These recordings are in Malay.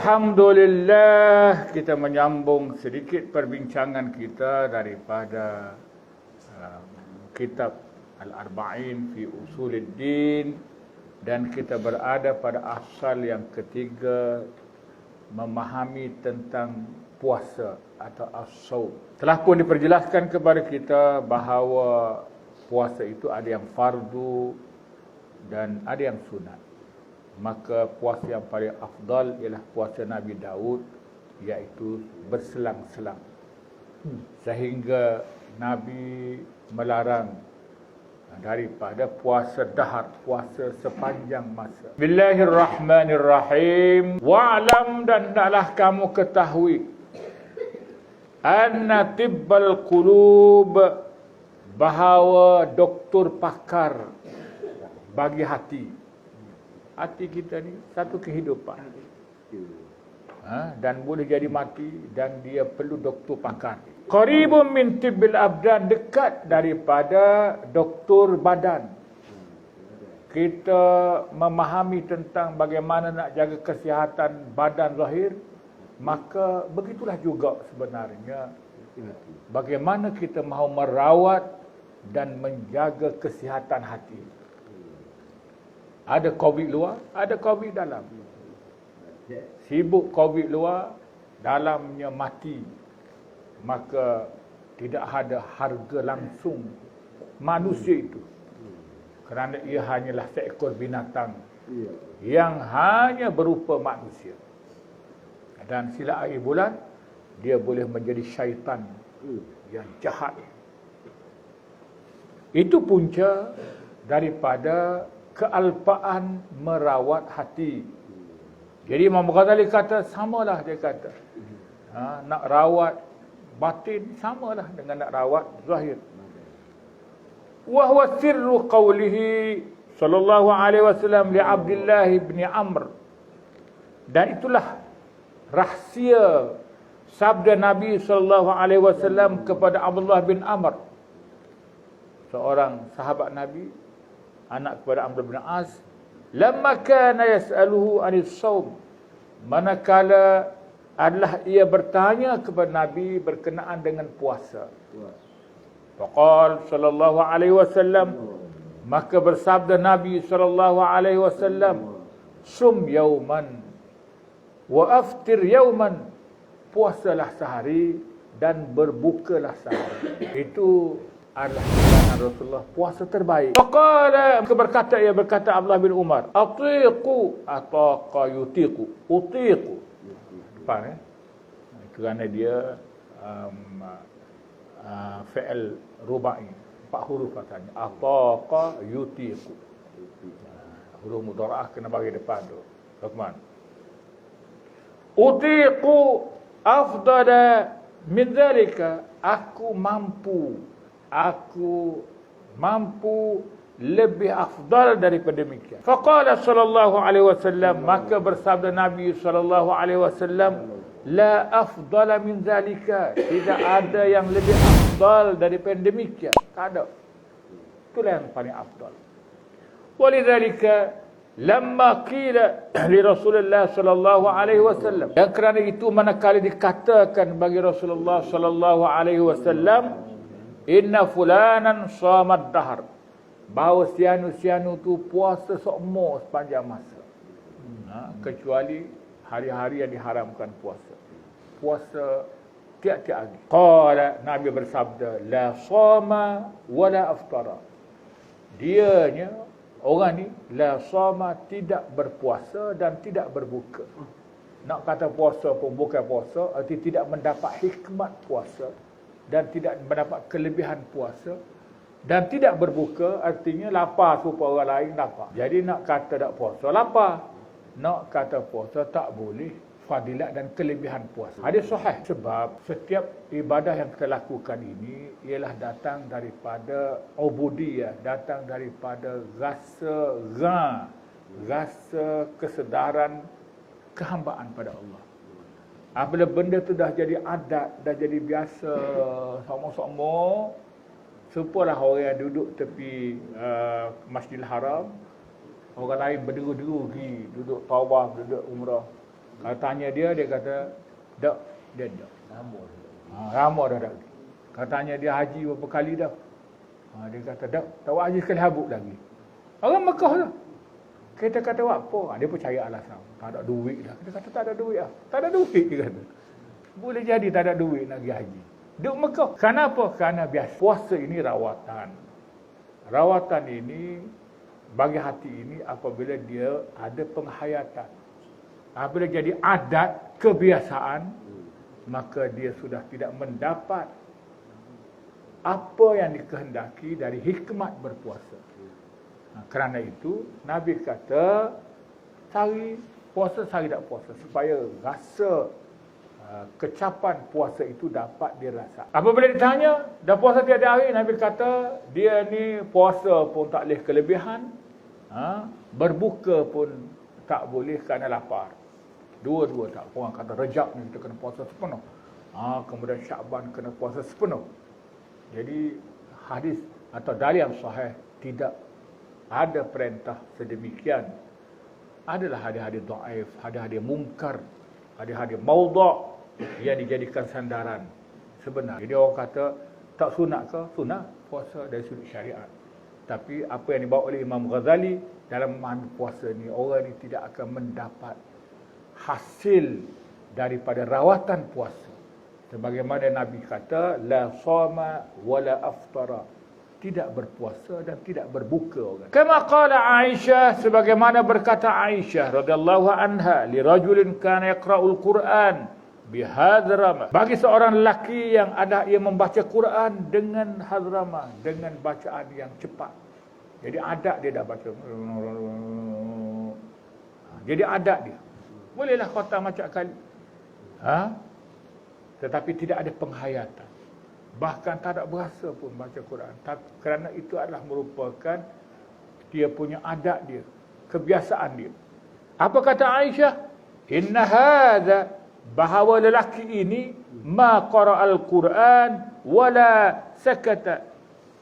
Alhamdulillah, kita menyambung sedikit perbincangan kita daripada kitab Al-Arba'in fi Usuluddin, dan kita berada pada asal yang ketiga, memahami tentang puasa atau as-shaum. Telah pun diperjelaskan kepada kita bahawa puasa itu ada yang fardu dan ada yang sunat. Maka puasa yang paling afdal ialah puasa Nabi Daud, iaitu berselang-selang. Sehingga Nabi melarang daripada puasa dahar, puasa sepanjang masa. Bismillahirrahmanirrahim. Wa'lam, dan hendaklah kamu ketahui, anna tibbal qulub, bahawa doktor pakar bagi hati. Hati kita ni satu kehidupan, dan boleh jadi mati, dan dia perlu doktor pakar. Qaribun min tibbil abdan, dekat daripada doktor badan. Kita memahami tentang bagaimana nak jaga kesihatan badan zahir, maka begitulah juga sebenarnya bagaimana kita mahu merawat dan menjaga kesihatan hati. Ada COVID luar, ada COVID dalam. Sibuk COVID luar, dalamnya mati. Maka tidak ada harga langsung manusia itu. Kerana ia hanyalah seekor binatang yang hanya berupa manusia. Dan sila akhir bulan, dia boleh menjadi syaitan yang jahat. Itu punca daripada kealpaan merawat hati. Jadi Imam Ghazali kata, samalah dia kata. Nak rawat batin samalah dengan nak rawat zahir. Wa huwa sirru qawlihi sallallahu alaihi wasallam li Abdullah bin Amr. Dan itulah rahsia sabda Nabi sallallahu alaihi wasallam kepada Abdullah bin Amr, seorang sahabat Nabi, anak kepada Amr bin Az. Lamma kana yas'aluhu anis shaum, manakala adalah ia bertanya kepada Nabi berkenaan dengan puasa. Faqal sallallahu alaihi wasallam, maka bersabda Nabi sallallahu alaihi wasallam, sum yauman wa aftir yauman, puasalah sehari dan berbukalah sehari. Itu adalah Rasulullah puasa terbaik. Faqala, ia berkata Abdullah bin Umar, atiqu ataqa yutiqu, utiqu. Faham? Kerana dia fi'il rubai, 4 huruf katanya. Ataqa yutiqu. Huruf mudhara'ah kena bagi depan tu. Luqman. Utiqu afdala min dhalika, aku mampu lebih afdal daripada demikian. Faqala sallallahu alaihi wasallam, maka bersabda Nabi sallallahu alaihi wasallam, la afdala min zalika, tidak ada yang lebih afdal daripada demikian. Tak ada. Itulah yang paling afdal. Walidzalika lamma qila li Rasulullah sallallahu alaihi wasallam, dan kerana itu manakala dikatakan bagi Rasulullah sallallahu alaihi wasallam, inna fulanan shamat dahar, bahawa sianu tu puasa seumur sepanjang masa, kecuali hari-hari yang diharamkan puasa. Puasa tiap-tiap hari. Qala, Nabi bersabda, la shama wa la aftara, dianya orang ni la shama, tidak berpuasa dan tidak berbuka. Nak kata puasa pun bukan puasa, arti tidak mendapat hikmat puasa dan tidak mendapat kelebihan puasa, dan tidak berbuka artinya lapar supaya orang lain lapar. Jadi nak kata tak puasa lapar, nak kata puasa tak boleh fadilat dan kelebihan puasa. Hadis sahih, sebab setiap ibadah yang kita lakukan ini ialah datang daripada ubudiyah, datang daripada rasa kesedaran kehambaan pada Allah. Apabila benda tu dah jadi adat, dah jadi biasa, sama-sama, serupalah orang yang duduk tepi Masjidil Haram, orang lain berderu-deru pergi duduk tawaf, duduk umrah. Kalau tanya dia kata, dak, dia dak. Lama dah dak. Kalau tanya dia haji berapa kali dah? Dia kata, dak, tak buat haji sekali habuk lagi. Orang Mekah tu. Kita kata, buat apa? Dia pun cari alasan. Tak ada duit dah. Dia kata, tak ada duit lah. Tak ada duit, dia kata. Boleh jadi tak ada duit nak pergi haji. Duduk Mekah. Kenapa? Kerana biasa. Puasa ini rawatan. Rawatan ini, bagi hati ini apabila dia ada penghayatan. Apabila jadi adat, kebiasaan, maka dia sudah tidak mendapat apa yang dikehendaki dari hikmat berpuasa. Kerana itu, Nabi kata, cari puasa, cari tak puasa. Supaya rasa kecapan puasa itu dapat dirasa. Apabila ditanya, dah puasa tiada hari, Nabi kata, dia ni puasa pun tak boleh kelebihan, berbuka pun tak boleh kerana lapar. Dua-dua tak. Orang kata Rejab ni kita kena puasa sepenuh. Kemudian Syakban kena puasa sepenuh. Jadi hadis atau dalil yang sahih tidak ada perintah sedemikian. Adalah hadis-hadis dhaif, hadis-hadis mungkar, hadis-hadis maudhu' yang dijadikan sandaran sebenar. Jadi orang kata tak sunat ke? Sunat puasa dari sudut syariat. Tapi apa yang dibawa oleh Imam Ghazali dalam memahami puasa ni, orang ni tidak akan mendapat hasil daripada rawatan puasa. Sebagaimana Nabi kata, la shama wala aftara. Tidak berpuasa dan tidak berbuka orang. Kama qala Aisyah, sebagaimana berkata Aisyah radhiyallahu anha, li rajulin kana yaqra'ul Qur'an bihadramah. Bagi seorang lelaki yang ada ia membaca Quran dengan hadramah, dengan bacaan yang cepat. Jadi adat dia dah baca. Jadi adat dia. Bolehlah khatam macam kali. Tetapi tidak ada penghayatan. Bahkan tak ada berasa pun baca Quran. Kerana itu adalah merupakan dia punya adat dia, kebiasaan dia. Apa kata Aisyah? Inna hadza, bahawa lelaki ini ma qara'al Quran wala sakata.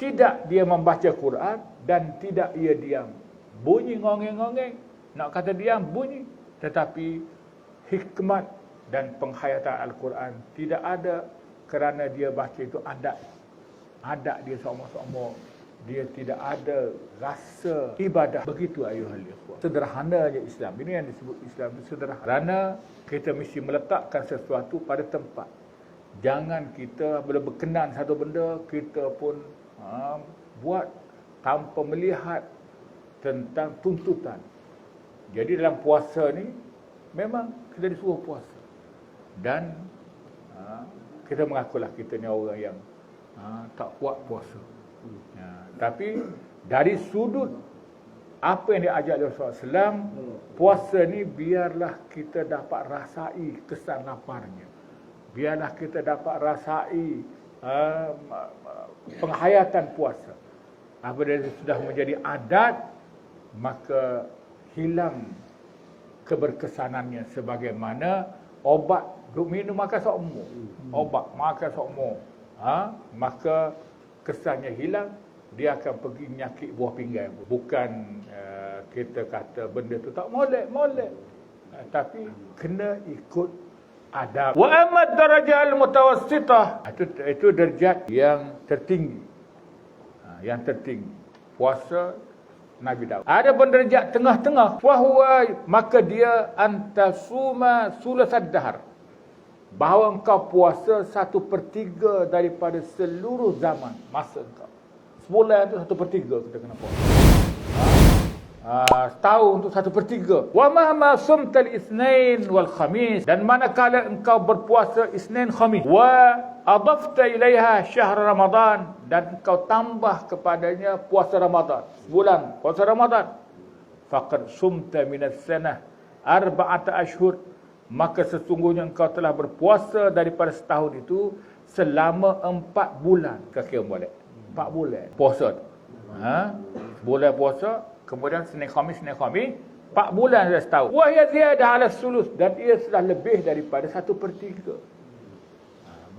Tidak dia membaca Quran dan tidak ia diam. Bunyi ngongeng-ngongeng, nak kata diam bunyi, tetapi hikmat dan penghayatan Al-Quran tidak ada. Kerana dia baca itu adat. Adat dia sama-sama. Dia tidak ada rasa ibadah. Begitu ayuhal ikhwah. Sederhananya Islam. Ini yang disebut Islam itu sederhana. Kerana kita mesti meletakkan sesuatu pada tempat. Jangan kita bila berkenan satu benda, kita pun buat tanpa melihat tentang tuntutan. Jadi dalam puasa ni, memang kita disuruh puasa. Dan kita mengakulah kita ni orang yang tak kuat puasa. Tapi dari sudut apa yang diajar oleh Rasulullah SAW, puasa ni biarlah kita dapat rasai kesan laparnya. Biarlah kita dapat rasai penghayatan puasa. Apabila sudah menjadi adat, maka hilang keberkesanannya sebagaimana obat. Duk minum makan sokmo, obat makan sokmo, maka kesannya hilang, dia akan pergi nyakit buah pinggang. Bukan kita kata benda tu tak molek, tapi kena ikut adab. Wa amma darajah al-mutawassithah, itu darjat yang tertinggi. Yang tertinggi puasa Nabi Daud. Ada pun darjat tengah-tengah, fahuwa, maka dia antasuma sulasad dahar. Bahawa engkau puasa 1/3 daripada seluruh zaman masa engkau. Sebulan tu 1/3 kita kena puasa. Setahun tu 1/3. Wa mahma sumtal isnain wal khamis, dan manakala engkau berpuasa Isnin Khamis, wa adafta ilaiha syahr Ramadan, dan engkau tambah kepadanya puasa Ramadan, sebulan puasa Ramadan, faqad sumta minas sanah 4 ashhur, maka sesungguhnya engkau telah berpuasa daripada setahun itu selama 4 bulan. Kira boleh 4 bulan puasa. Sebulan puasa, kemudian Senin Khamis, 4 bulan dah setahun. Wa hiya ziyadah ala sulus, dan ia sudah lebih daripada 1/3.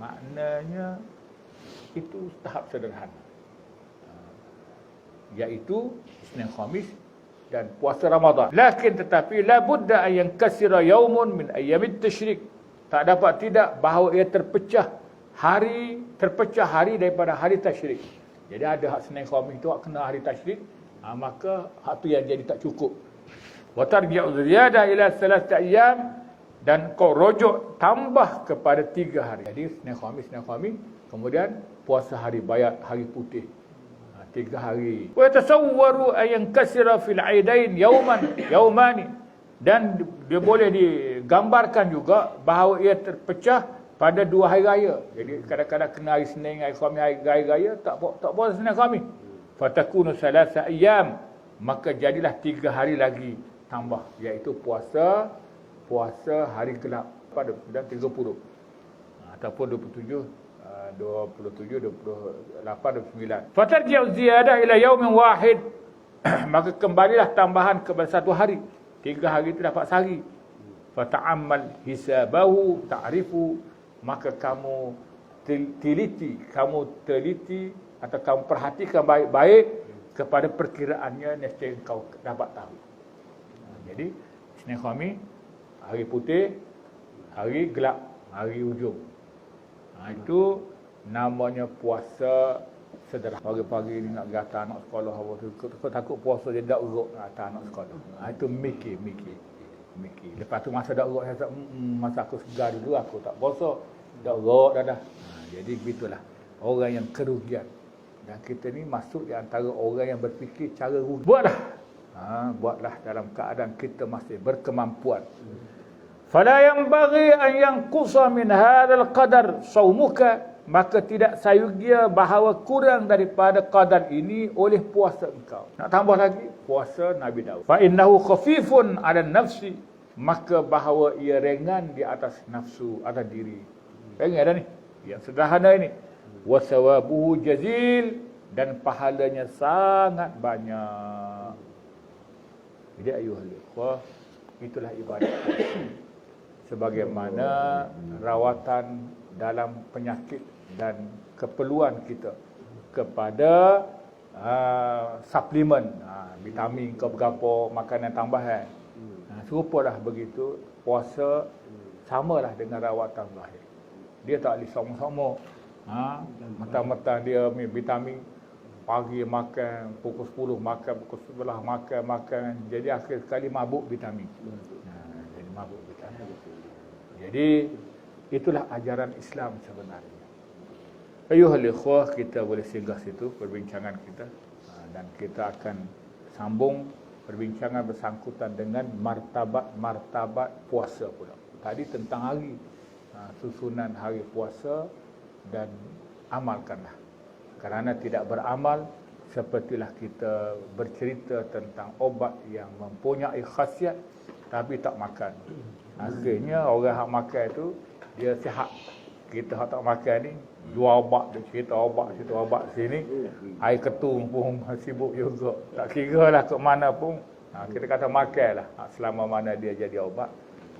Maknanya itu tahap sederhana. Iaitu Senin Khamis dan puasa Ramadan. Lakin tetapi la budda an yankasira yaumun min ayyamit tasyrik. Tak dapat tidak bahawa ia terpecah hari daripada hari tasyrik. Jadi ada hak Senin Khamis tu hak kena hari tasyrik, maka hak tu yang jadi tak cukup. Wa tarji'u ziyadah ila 3 ayyam, dan kau rujuk tambah kepada 3 hari. Jadi Senin Khamis, kemudian puasa hari bayat, hari putih. 3 hari. Wa yatasawwaru an yankasira fil aidain yaumani, dan dia boleh digambarkan juga bahawa ia terpecah pada 2 hari raya. Jadi kadang-kadang kena hari Senin, hari Khamis, hari raya tak puasa Senin Khamis. Fatakunu 3 ayyam, maka jadilah 3 hari lagi tambah, iaitu puasa hari gelap pada 30 ataupun 27, 28, 29. Fatarji'u ziyadah ila yaumin wahid, maka kembalilah tambahan kepada 1 hari. 3 hari itu dapat sehari. Fata'ammal hisabahu ta'rifu, maka kamu teliti atau kamu perhatikan baik-baik kepada perkiraannya, nescaya kau dapat tahu. Jadi Senin Khamis, hari putih, hari gelap, hari ujung. Itu namanya puasa sederhana. Pagi-pagi ni nak gata anak sekolah, takut puasa dia tak urut gata anak sekolah. Itu mikir. Lepas tu masa tak urut, masa aku segar dulu aku tak puasa, tak urut dah. Jadi begitulah orang yang kerugian. Dan kita ni masuk di antara orang yang berfikir cara rugi. Buatlah dalam keadaan kita masih berkemampuan. Fala yanbaghi an yanqusa min hadzal qadar saumuka, maka tidak sayugia bahawa kurang daripada qadar ini oleh puasa engkau. Nak tambah lagi puasa Nabi Daud. Fa innahu khafifun 'ala nafsi, maka bahawa ia ringan di atas nafsu, atas diri. Ringan dah ni. Yang sederhana ini. Wa sawabuhu jazil, dan pahalanya sangat banyak. Jadi ayuhal ikhwah, itulah ibadat puasa. Sebagaimana rawatan dalam penyakit dan keperluan kita kepada suplemen, vitamin ke berapa, makanan tambahan. Serupalah begitu, puasa samalah dengan rawatan zahir. Dia tak boleh sama-sama. Mentang-mentang dia vitamin, pagi makan, pukul 10 makan, pukul 11 makan. Jadi akhir sekali mabuk vitamin. Jadi mabuk vitamin. Jadi itulah ajaran Islam sebenarnya. Ayuhal ikhwah, kita boleh singgah situ perbincangan kita, dan kita akan sambung perbincangan bersangkutan dengan martabat puasa pula. Tadi tentang hari, susunan hari puasa, dan amalkanlah. Kerana tidak beramal, sepertilah kita bercerita tentang obat yang mempunyai khasiat tapi tak makan. Akhirnya orang yang makan itu dia sihat. Kita yang tak makan ni jual obat, dia cerita obat situ, obat sini, air ketung pun sibuk juga. Tak kira lah ke mana pun, kita kata makan lah. Selama mana dia jadi obat,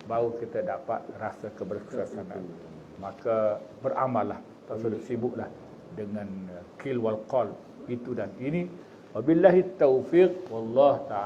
baru kita dapat rasa keberkesanan. Maka beramallah, tak sudah sibuklah dengan qil wal qal, itu dan ini. Wabillahi taufiq, wallah ta'ala.